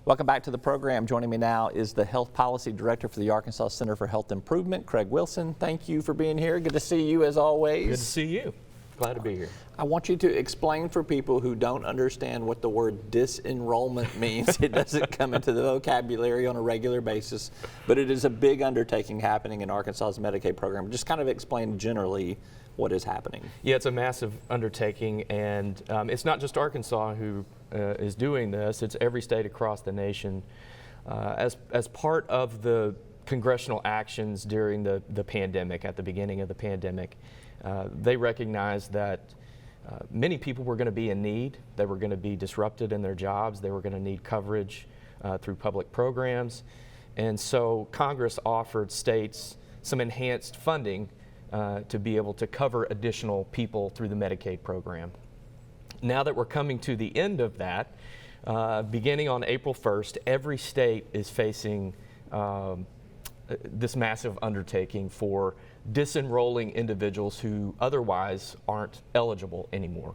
Welcome back to the program. Joining me now is the Health Policy Director for the Arkansas Center for Health Improvement, Craig Wilson. Thank you for being here. Good to see you as always. Good to see you. Glad to be here. I want you to explain for people who don't understand what the word disenrollment means. It doesn't come into the vocabulary on a regular basis, but it is a big undertaking happening in Arkansas's Medicaid program. Just kind of explain generally what is happening. Yeah, it's a massive undertaking, and it's not just Arkansas who is doing this. It's every state across the nation. As part of the congressional actions during the pandemic, at the beginning of the pandemic, they recognized that many people were going to be in need. They were going to be disrupted in their jobs. They were going to need coverage through public programs. And so Congress offered states some enhanced funding to be able to cover additional people through the Medicaid program. Now that we're coming to the end of that, beginning on April 1st, every state is facing this massive undertaking for disenrolling individuals who otherwise aren't eligible anymore.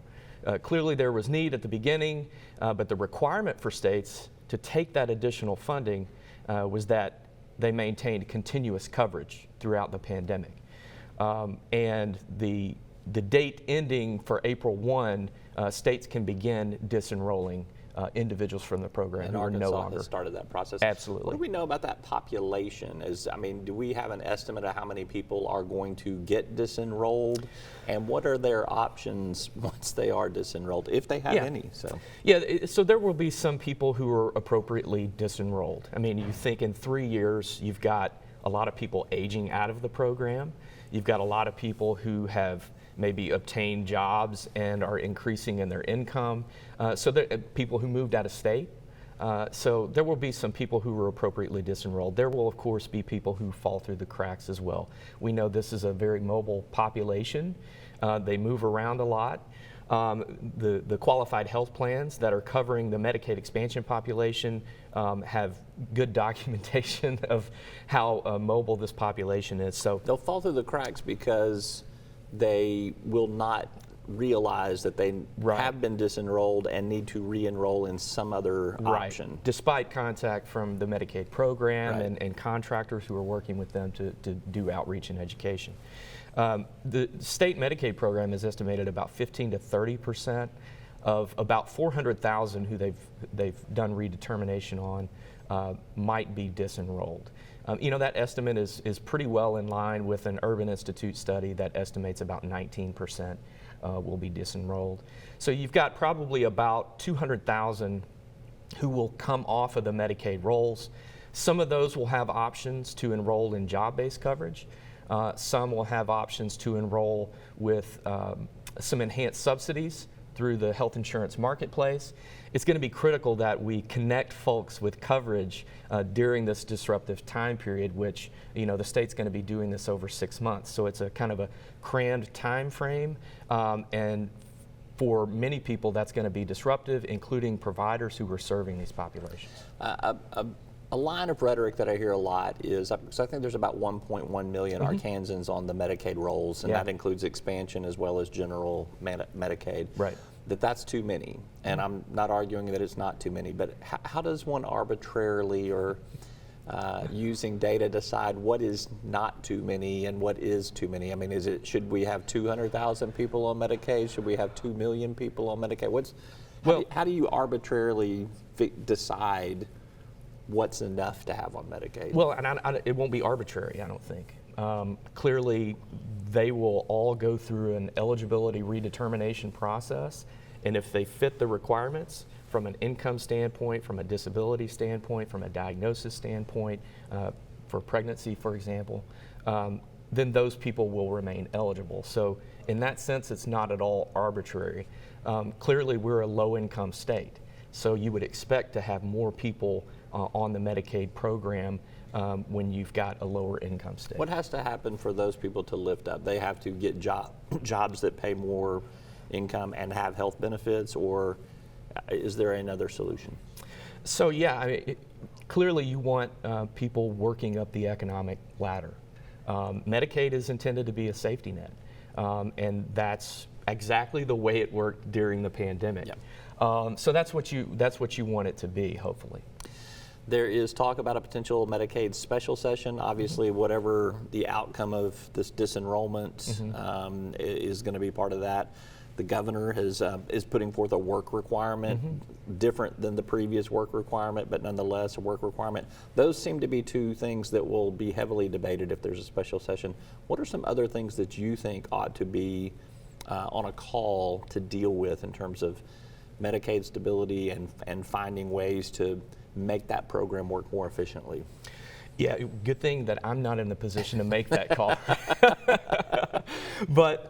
Clearly there was need at the beginning, but the requirement for states to take that additional funding was that they maintained continuous coverage throughout the pandemic. And the date ending for April 1, states can begin disenrolling individuals from the program who are no longer. Has started that process. Absolutely. What do we know about that population? Do we have an estimate of how many people are going to get disenrolled, and what are their options once they are disenrolled, if they have any? So there will be some people who are appropriately disenrolled. I mean, you think in 3 years you've got a lot of people aging out of the program. You've got a lot of people who have maybe obtained jobs and are increasing in their income. So people who moved out of state. So there will be some people who are appropriately disenrolled. There will, of course, be people who fall through the cracks as well. We know this is a very mobile population. They move around a lot. The qualified health plans that are covering the Medicaid expansion population have good documentation of how mobile this population is. So they'll fall through the cracks because they will not realize that they have been disenrolled and need to re-enroll in some other option. Despite contact from the Medicaid program and contractors who are working with them to do outreach and education. The state Medicaid program is estimated about 15 to 30% of about 400,000 who they've done redetermination on might be disenrolled. That estimate is pretty well in line with an Urban Institute study that estimates about 19% will be disenrolled. So you've got probably about 200,000 who will come off of the Medicaid rolls. Some of those will have options to enroll in job-based coverage. Some will have options to enroll with some enhanced subsidies through the health insurance marketplace. It's going to be critical that we connect folks with coverage during this disruptive time period, which the state's going to be doing this over 6 months. So it's a kind of a crammed time frame, and for many people that's going to be disruptive, including providers who are serving these populations. A line of rhetoric that I hear a lot is, because I think there's about 1.1 million Arkansans on the Medicaid rolls, and that includes expansion as well as general Medicaid. Right. That's too many, and I'm not arguing that it's not too many, but how does one arbitrarily or using data decide what is not too many and what is too many? I mean, should we have 200,000 people on Medicaid? Should we have 2 million people on Medicaid? How do you arbitrarily decide what's enough to have on Medicaid? Well, and it won't be arbitrary, I don't think. Clearly, they will all go through an eligibility redetermination process, and if they fit the requirements from an income standpoint, from a disability standpoint, from a diagnosis standpoint, for pregnancy, for example, then those people will remain eligible. So in that sense, it's not at all arbitrary. Clearly, we're a low-income state, so you would expect to have more people on the Medicaid program when you've got a lower income state. What has to happen for those people to lift up? They have to get jobs that pay more income and have health benefits, or is there another solution? So clearly you want people working up the economic ladder. Medicaid is intended to be a safety net, and that's exactly the way it worked during the pandemic. So that's what you want it to be, hopefully. There is talk about a potential Medicaid special session. Obviously, whatever the outcome of this disenrollment is going to be part of that. The governor is putting forth a work requirement, different than the previous work requirement, but nonetheless a work requirement. Those seem to be two things that will be heavily debated if there's a special session. What are some other things that you think ought to be on a call to deal with in terms of Medicaid stability and finding ways to make that program work more efficiently? Yeah, good thing that I'm not in the position to make that call. But,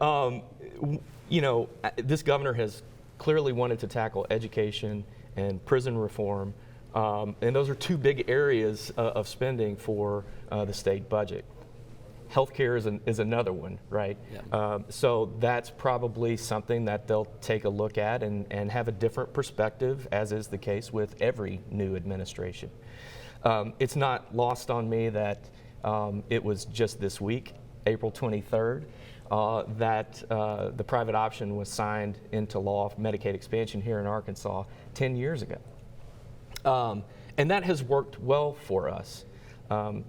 you know, this governor has clearly wanted to tackle education and prison reform, and those are two big areas of spending for the state budget. Healthcare is another one, right? Yeah. So that's probably something that they'll take a look at and have a different perspective, as is the case with every new administration. It's not lost on me that it was just this week, April 23rd, that the private option was signed into law for Medicaid expansion here in Arkansas 10 years ago. And that has worked well for us.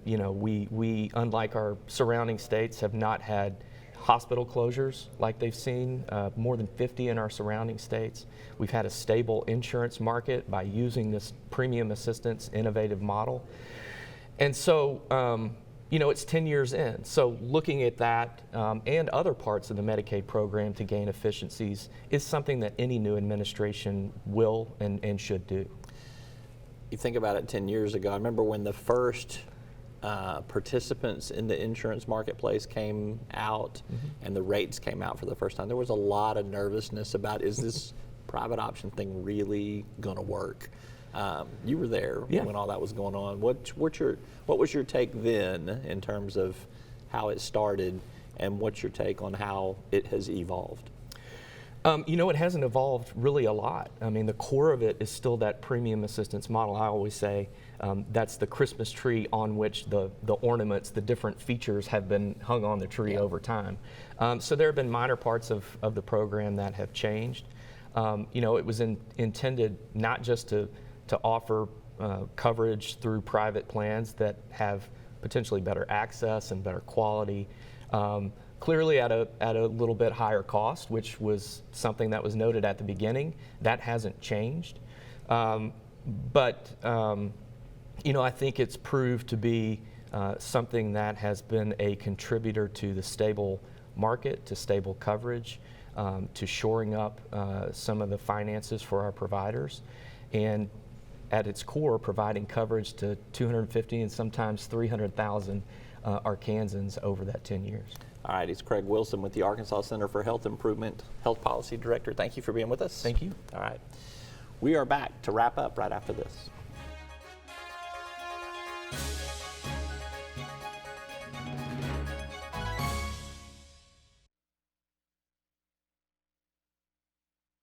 You know, we, unlike our surrounding states, have not had hospital closures like they've seen, more than 50 in our surrounding states. We've had a stable insurance market by using this premium assistance innovative model. And so, you know, it's 10 years in. So looking at that and other parts of the Medicaid program to gain efficiencies is something that any new administration will and should do. You think about it 10 years ago, I remember when the first participants in the insurance marketplace came out and the rates came out for the first time. There was a lot of nervousness about, is this private option thing really going to work? You were there when all that was going on. What was your take then in terms of how it started, and what's your take on how it has evolved? You know, it hasn't evolved really a lot. I mean, the core of it is still that premium assistance model. I always say that's the Christmas tree on which the ornaments, the different features have been hung on the tree over time. So there have been minor parts of the program that have changed. You know, it was intended not just to offer coverage through private plans that have potentially better access and better quality. Clearly at a little bit higher cost, which was something that was noted at the beginning. That hasn't changed. But you know, I think it's proved to be something that has been a contributor to the stable market, to stable coverage, to shoring up some of the finances for our providers, and at its core, providing coverage to 250 and sometimes 300,000 Arkansans over that 10 years. All right, it's Craig Wilson with the Arkansas Center for Health Improvement, Health Policy Director. Thank you for being with us. Thank you. All right. We are back to wrap up right after this.